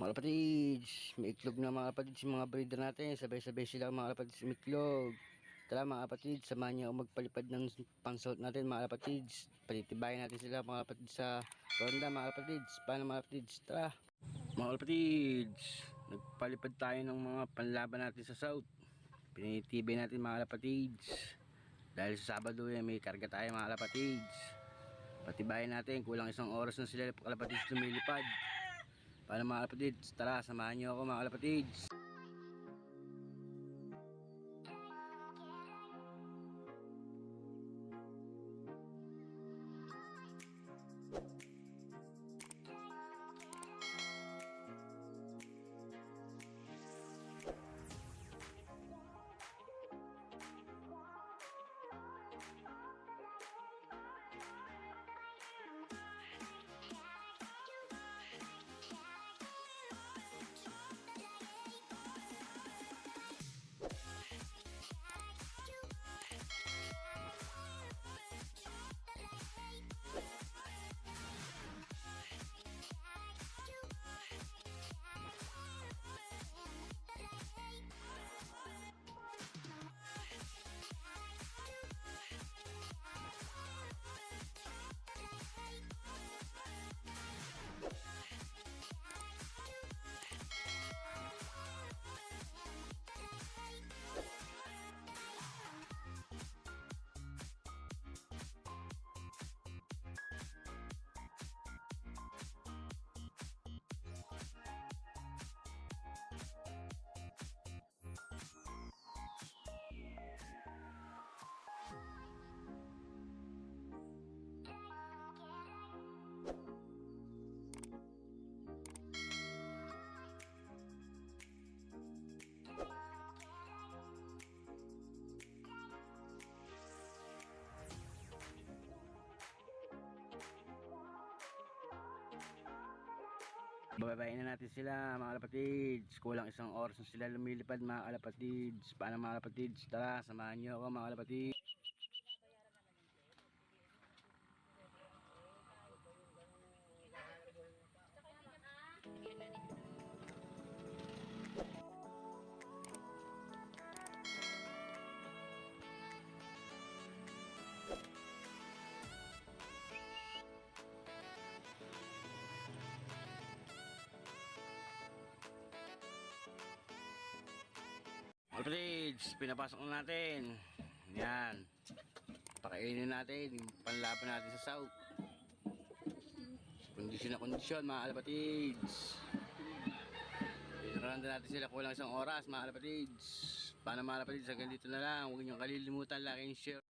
Mga kapatids, may itlog na mga kapatids yung mga breeder natin. Sabay-sabay sila mga kapatids umitlog. Tara mga kapatids, samahan niyo ako magpalipad ng pangsahot natin mga kapatids. Palitibayin natin sila mga kapatids sa ronda mga kapatids. Paano mga kapatids? Tara! Mga kapatids, nagpalipad tayo ng mga panlaban natin sa south. Pinitibay natin mga kapatids. Dahil sa Sabado may karga tayo mga kapatids. Patibayin natin, kulang isang oras na sila kapatids lumilipad. Paano mga kapatids? Tara, samahan niyo ako mga kapatids. Bababayin na natin sila mga kalapatids. Kulang isang oras na sila lumilipad mga kalapatids. Paano mga kalapatids? Tara, samahan nyo ako mga kalapatids. Kapatids, pinapasok na natin. Yan. Pakainin natin yung panlaban natin sa south. Kondisyon na kondisyon mga kalapatids. Pinaranda natin sila kulang isang oras mga kalapatids. Paano mga kalapatids, hanggang dito na lang. Huwag niyong kalilimutan, like and share.